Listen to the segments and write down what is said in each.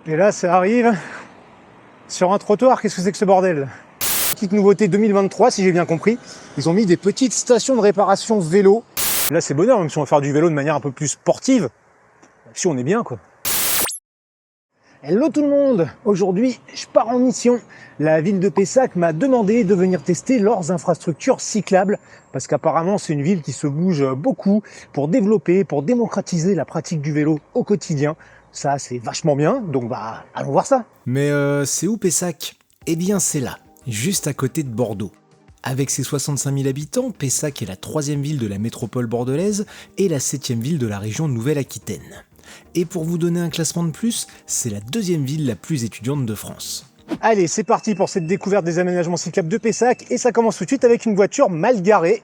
Et là, ça arrive sur un trottoir. Qu'est-ce que c'est que ce bordel? Petite nouveauté 2023, si j'ai bien compris. Ils ont mis des petites stations de réparation vélo. Là, c'est bonheur, même si on va faire du vélo de manière un peu plus sportive. Si on est bien, quoi. Hello tout le monde! Aujourd'hui, je pars en mission. La ville de Pessac m'a demandé de venir tester leurs infrastructures cyclables parce qu'apparemment c'est une ville qui se bouge beaucoup pour développer, pour démocratiser la pratique du vélo au quotidien. Ça, c'est vachement bien, donc allons voir ça. Mais c'est où Pessac? Eh bien c'est là, juste à côté de Bordeaux. Avec ses 65 000 habitants, Pessac est la 3e ville de la métropole bordelaise et la 7e ville de la région Nouvelle-Aquitaine. Et pour vous donner un classement de plus, c'est la 2e ville la plus étudiante de France. Allez, c'est parti pour cette découverte des aménagements cyclables de Pessac et ça commence tout de suite avec une voiture mal garée.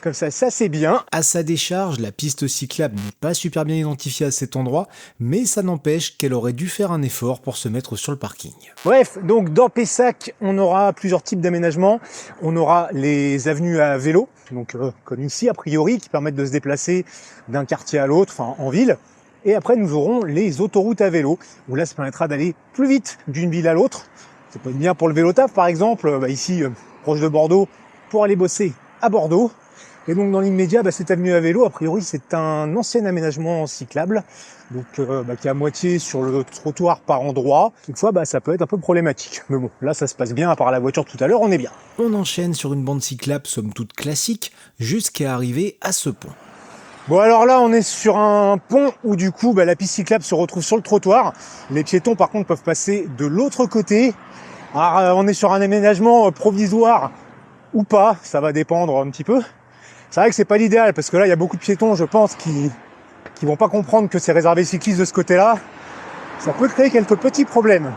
Comme ça c'est bien. À sa décharge, la piste cyclable n'est pas super bien identifiée à cet endroit, mais ça n'empêche qu'elle aurait dû faire un effort pour se mettre sur le parking. Bref, donc dans Pessac, on aura plusieurs types d'aménagements. On aura les avenues à vélo, donc comme ici a priori, qui permettent de se déplacer d'un quartier à l'autre, enfin en ville. Et après, nous aurons les autoroutes à vélo, où là, ça permettra d'aller plus vite d'une ville à l'autre. Ça peut être bien pour le vélo taf, par exemple, ici, proche de Bordeaux, pour aller bosser à Bordeaux. Et donc, dans l'immédiat, cette avenue à vélo, a priori, c'est un ancien aménagement cyclable, donc qui est à moitié sur le trottoir par endroit. Toutefois, ça peut être un peu problématique. Mais bon, là, ça se passe bien, à part la voiture tout à l'heure, on est bien. On enchaîne sur une bande cyclable somme toute classique, jusqu'à arriver à ce pont. Bon alors là on est sur un pont où du coup la piste cyclable se retrouve sur le trottoir. Les piétons par contre peuvent passer de l'autre côté. Alors on est sur un aménagement provisoire ou pas, ça va dépendre un petit peu. C'est vrai que c'est pas l'idéal parce que là il y a beaucoup de piétons je pense qui vont pas comprendre que c'est réservé cyclistes de ce côté-là. Ça peut créer quelques petits problèmes.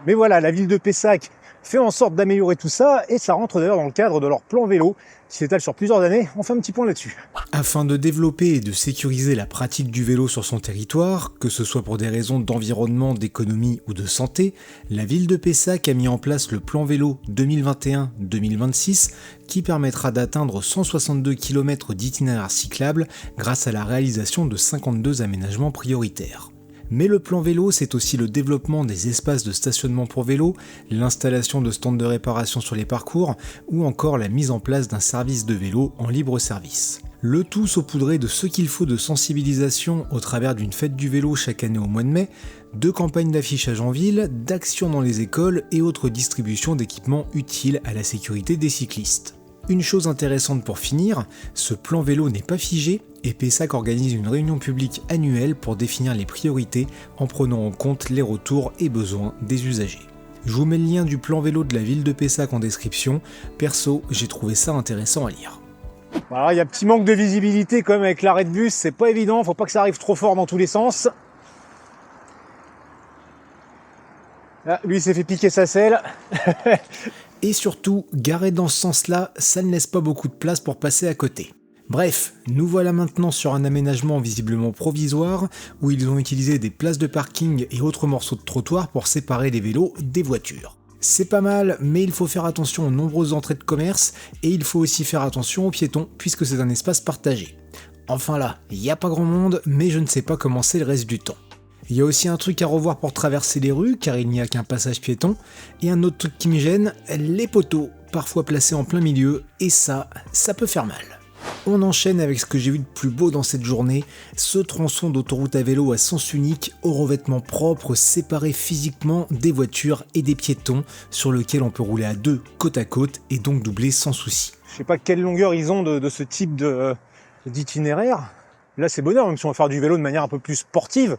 Mais voilà, la ville de Pessac fait en sorte d'améliorer tout ça et ça rentre d'ailleurs dans le cadre de leur plan vélo qui s'étale sur plusieurs années. On fait un petit point là-dessus. Afin de développer et de sécuriser la pratique du vélo sur son territoire, que ce soit pour des raisons d'environnement, d'économie ou de santé, la ville de Pessac a mis en place le plan vélo 2021-2026 qui permettra d'atteindre 162 km d'itinéraires cyclables grâce à la réalisation de 52 aménagements prioritaires. Mais le plan vélo, c'est aussi le développement des espaces de stationnement pour vélo, l'installation de stands de réparation sur les parcours, ou encore la mise en place d'un service de vélo en libre service. Le tout saupoudré de ce qu'il faut de sensibilisation au travers d'une fête du vélo chaque année au mois de mai, de campagnes d'affichage en ville, d'actions dans les écoles et autres distributions d'équipements utiles à la sécurité des cyclistes. Une chose intéressante pour finir, ce plan vélo n'est pas figé et Pessac organise une réunion publique annuelle pour définir les priorités en prenant en compte les retours et besoins des usagers. Je vous mets le lien du plan vélo de la ville de Pessac en description. Perso, j'ai trouvé ça intéressant à lire. Voilà, il y a un petit manque de visibilité quand même avec l'arrêt de bus, c'est pas évident, faut pas que ça arrive trop fort dans tous les sens. Là, lui il s'est fait piquer sa selle. Et surtout, garer dans ce sens-là, ça ne laisse pas beaucoup de place pour passer à côté. Bref, nous voilà maintenant sur un aménagement visiblement provisoire, où ils ont utilisé des places de parking et autres morceaux de trottoir pour séparer les vélos des voitures. C'est pas mal, mais il faut faire attention aux nombreuses entrées de commerce, et il faut aussi faire attention aux piétons, puisque c'est un espace partagé. Enfin là, il n'y a pas grand monde, mais je ne sais pas comment c'est le reste du temps. Il y a aussi un truc à revoir pour traverser les rues, car il n'y a qu'un passage piéton, et un autre truc qui me gêne, les poteaux, parfois placés en plein milieu, et ça peut faire mal. On enchaîne avec ce que j'ai vu de plus beau dans cette journée, ce tronçon d'autoroute à vélo à sens unique, au revêtement propre, séparé physiquement des voitures et des piétons, sur lequel on peut rouler à deux côte à côte et donc doubler sans souci. Je sais pas quelle longueur ils ont de ce type d'itinéraire. Là c'est bonheur, même si on va faire du vélo de manière un peu plus sportive.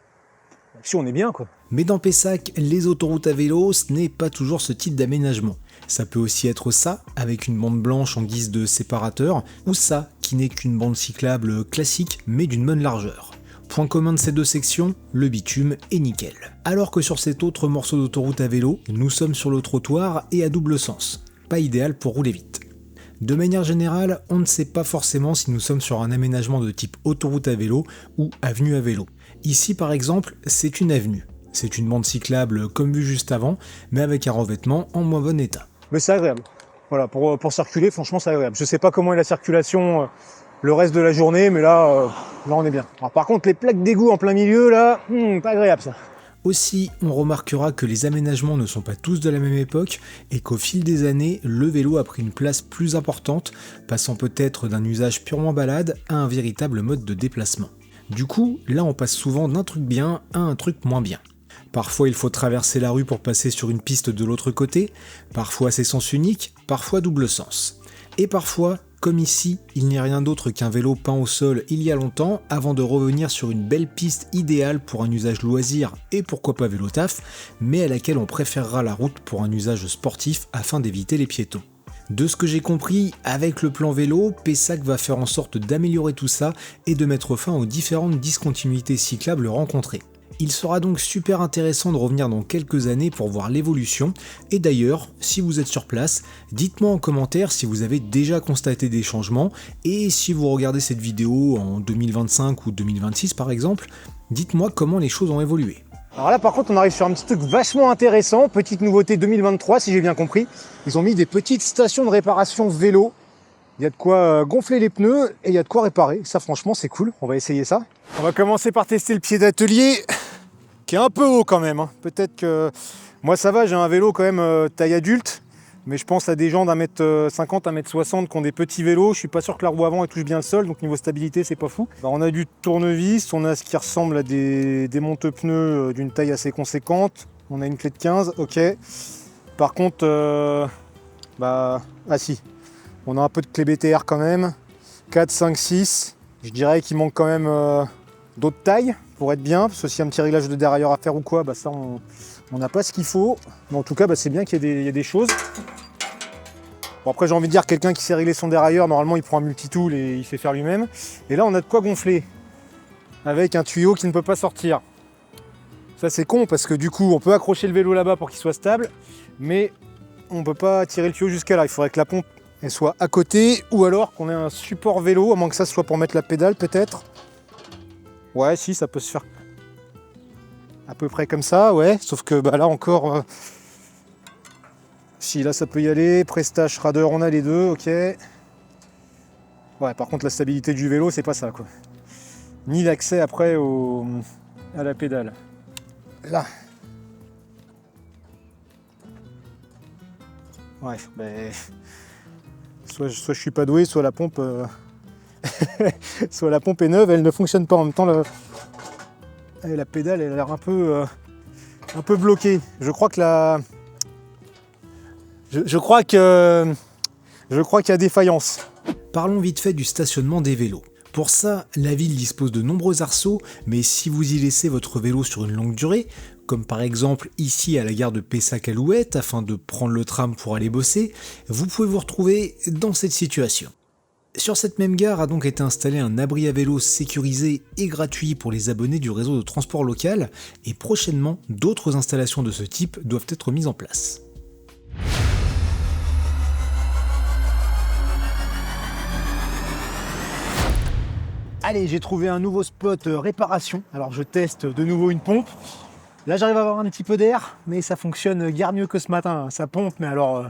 Si on est bien quoi. Mais dans Pessac, les autoroutes à vélo, ce n'est pas toujours ce type d'aménagement. Ça peut aussi être ça, avec une bande blanche en guise de séparateur, ou ça, qui n'est qu'une bande cyclable classique, mais d'une bonne largeur. Point commun de ces deux sections, le bitume est nickel. Alors que sur cet autre morceau d'autoroute à vélo, nous sommes sur le trottoir et à double sens. Pas idéal pour rouler vite. De manière générale, on ne sait pas forcément si nous sommes sur un aménagement de type autoroute à vélo ou avenue à vélo. Ici par exemple, c'est une avenue. C'est une bande cyclable comme vu juste avant, mais avec un revêtement en moins bon état. Mais c'est agréable. Voilà, pour circuler, franchement c'est agréable. Je sais pas comment est la circulation le reste de la journée, mais là on est bien. Alors, par contre, les plaques d'égout en plein milieu, là, pas agréable ça. Aussi, on remarquera que les aménagements ne sont pas tous de la même époque et qu'au fil des années, le vélo a pris une place plus importante, passant peut-être d'un usage purement balade à un véritable mode de déplacement. Du coup, là on passe souvent d'un truc bien à un truc moins bien. Parfois il faut traverser la rue pour passer sur une piste de l'autre côté, parfois c'est sens unique, parfois double sens. Et parfois, comme ici, il n'y a rien d'autre qu'un vélo peint au sol il y a longtemps avant de revenir sur une belle piste idéale pour un usage loisir et pourquoi pas vélo taf, mais à laquelle on préférera la route pour un usage sportif afin d'éviter les piétons. De ce que j'ai compris, avec le plan vélo, Pessac va faire en sorte d'améliorer tout ça et de mettre fin aux différentes discontinuités cyclables rencontrées. Il sera donc super intéressant de revenir dans quelques années pour voir l'évolution, et d'ailleurs, si vous êtes sur place, dites-moi en commentaire si vous avez déjà constaté des changements, et si vous regardez cette vidéo en 2025 ou 2026 par exemple, dites-moi comment les choses ont évolué. Alors là par contre on arrive sur un petit truc vachement intéressant, petite nouveauté 2023 si j'ai bien compris. Ils ont mis des petites stations de réparation vélo. Il y a de quoi gonfler les pneus et il y a de quoi réparer. Ça franchement c'est cool, on va essayer ça. On va commencer par tester le pied d'atelier qui est un peu haut quand même. Peut-être que moi ça va, j'ai un vélo quand même taille adulte. Mais je pense à des gens d'1m50, 1m60 qui ont des petits vélos. Je suis pas sûr que la roue avant elle touche bien le sol, donc niveau stabilité c'est pas fou. Alors, on a du tournevis, on a ce qui ressemble à des monte-pneus d'une taille assez conséquente. On a une clé de 15, ok. Par contre, ah si, on a un peu de clé BTR quand même. 4, 5, 6. Je dirais qu'il manque quand même d'autres tailles pour être bien, parce que s'il y a un petit réglage de dérailleur à faire ou quoi, ça on n'a pas ce qu'il faut. Mais en tout cas, c'est bien qu'il y ait des choses. Bon, après, j'ai envie de dire, quelqu'un qui sait régler son dérailleur, normalement, il prend un multitool et il fait faire lui-même. Et là, on a de quoi gonfler avec un tuyau qui ne peut pas sortir. Ça, c'est con parce que du coup, on peut accrocher le vélo là-bas pour qu'il soit stable, mais on ne peut pas tirer le tuyau jusqu'à là. Il faudrait que la pompe elle soit à côté ou alors qu'on ait un support vélo, à moins que ça soit pour mettre la pédale, peut-être. Ouais, si, ça peut se faire à peu près comme ça, ouais. Sauf que là encore... Si, là ça peut y aller, Prestache, Rader, on a les deux, ok. Ouais, par contre la stabilité du vélo, c'est pas ça, quoi. Ni l'accès après à la pédale. Là. Ouais, soit je suis pas doué, soit la pompe... soit la pompe est neuve, elle ne fonctionne pas. En même temps, la pédale, elle a l'air un peu bloquée. Je crois qu'il y a défaillance. Parlons vite fait du stationnement des vélos. Pour ça, la ville dispose de nombreux arceaux, mais si vous y laissez votre vélo sur une longue durée, comme par exemple ici à la gare de Pessac-Alouette afin de prendre le tram pour aller bosser, vous pouvez vous retrouver dans cette situation. Sur cette même gare a donc été installé un abri à vélo sécurisé et gratuit pour les abonnés du réseau de transport local, et prochainement d'autres installations de ce type doivent être mises en place. Allez, j'ai trouvé un nouveau spot réparation. Alors je teste de nouveau une pompe. Là j'arrive à avoir un petit peu d'air, mais ça fonctionne guère mieux que ce matin. Ça pompe, mais alors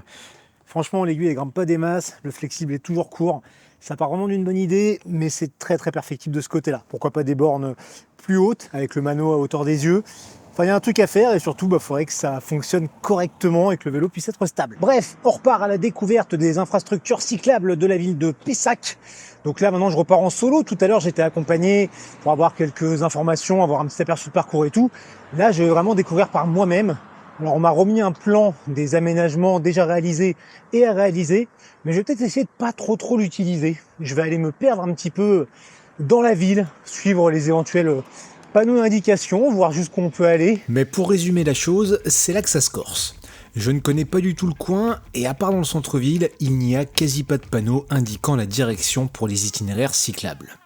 franchement l'aiguille elle grimpe pas des masses, le flexible est toujours court. Ça part vraiment d'une bonne idée, mais c'est très perfectible de ce côté-là. Pourquoi pas des bornes plus hautes, avec le mano à hauteur des yeux. Enfin, il y a un truc à faire et surtout, il faudrait que ça fonctionne correctement et que le vélo puisse être stable. Bref, on repart à la découverte des infrastructures cyclables de la ville de Pessac. Donc là, maintenant, je repars en solo. Tout à l'heure, j'étais accompagné pour avoir quelques informations, avoir un petit aperçu de parcours et tout. Là, je vais vraiment découvrir par moi-même. Alors, on m'a remis un plan des aménagements déjà réalisés et à réaliser, mais je vais peut-être essayer de pas trop l'utiliser. Je vais aller me perdre un petit peu dans la ville, suivre les éventuels panneaux d'indication, voir jusqu'où on peut aller. Mais pour résumer la chose, c'est là que ça se corse. Je ne connais pas du tout le coin, et à part dans le centre-ville, il n'y a quasi pas de panneaux indiquant la direction pour les itinéraires cyclables.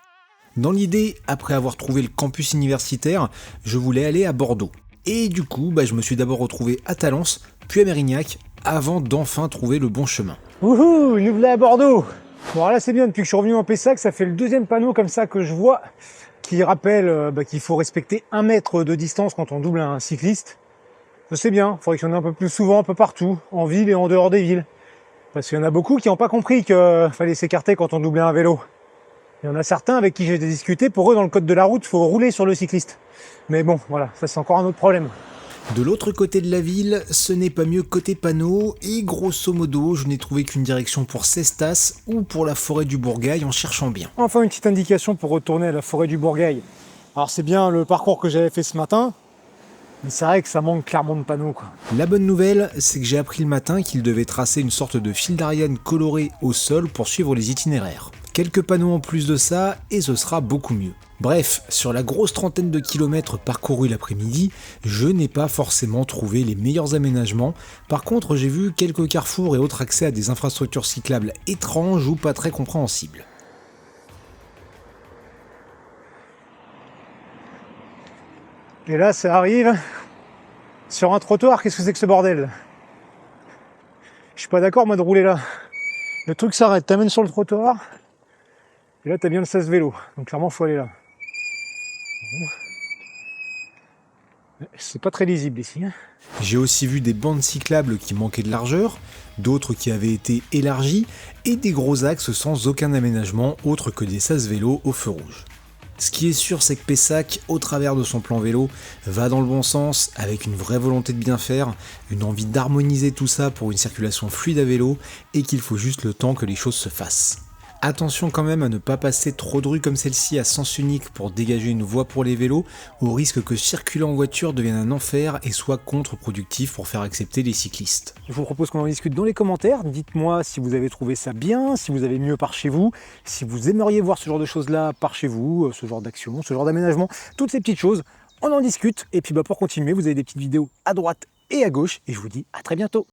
Dans l'idée, après avoir trouvé le campus universitaire, je voulais aller à Bordeaux. Et du coup, je me suis d'abord retrouvé à Talence, puis à Mérignac, avant d'enfin trouver le bon chemin. Wouhou, nous voilà à Bordeaux. Bon alors là c'est bien, depuis que je suis revenu en Pessac, ça fait le deuxième panneau comme ça que je vois, qui rappelle qu'il faut respecter 1 mètre de distance quand on double un cycliste. C'est bien, il faudrait qu'il y en ait un peu plus souvent, un peu partout, en ville et en dehors des villes. Parce qu'il y en a beaucoup qui n'ont pas compris qu'il fallait s'écarter quand on doublait un vélo. Il y en a certains avec qui j'ai discuté, pour eux, dans le code de la route, il faut rouler sur le cycliste. Mais bon, voilà, ça c'est encore un autre problème. De l'autre côté de la ville, ce n'est pas mieux côté panneau, et grosso modo, je n'ai trouvé qu'une direction pour Cestas ou pour la forêt du Bourgail en cherchant bien. Enfin, une petite indication pour retourner à la forêt du Bourgail. Alors c'est bien le parcours que j'avais fait ce matin, mais c'est vrai que ça manque clairement de panneaux, quoi. La bonne nouvelle, c'est que j'ai appris le matin qu'il devait tracer une sorte de fil d'Ariane coloré au sol pour suivre les itinéraires. Quelques panneaux en plus de ça, et ce sera beaucoup mieux. Bref, sur la grosse trentaine de kilomètres parcourus l'après-midi, je n'ai pas forcément trouvé les meilleurs aménagements. Par contre, j'ai vu quelques carrefours et autres accès à des infrastructures cyclables étranges ou pas très compréhensibles. Et là, ça arrive sur un trottoir. Qu'est-ce que c'est que ce bordel? Je suis pas d'accord, moi, de rouler là. Le truc s'arrête, t'amènes sur le trottoir, et là, t'as bien le sas vélo. Donc, clairement, faut aller là. Bon. C'est pas très lisible ici. J'ai aussi vu des bandes cyclables qui manquaient de largeur, d'autres qui avaient été élargies, et des gros axes sans aucun aménagement autre que des sas vélos au feu rouge. Ce qui est sûr, c'est que Pessac, au travers de son plan vélo, va dans le bon sens, avec une vraie volonté de bien faire, une envie d'harmoniser tout ça pour une circulation fluide à vélo, et qu'il faut juste le temps que les choses se fassent. Attention quand même à ne pas passer trop de rues comme celle-ci à sens unique pour dégager une voie pour les vélos, au risque que circuler en voiture devienne un enfer et soit contre-productif pour faire accepter les cyclistes. Je vous propose qu'on en discute dans les commentaires. Dites-moi si vous avez trouvé ça bien, si vous avez mieux par chez vous, si vous aimeriez voir ce genre de choses-là par chez vous, ce genre d'action, ce genre d'aménagement, toutes ces petites choses. On en discute. Et puis pour continuer, vous avez des petites vidéos à droite et à gauche. Et je vous dis à très bientôt.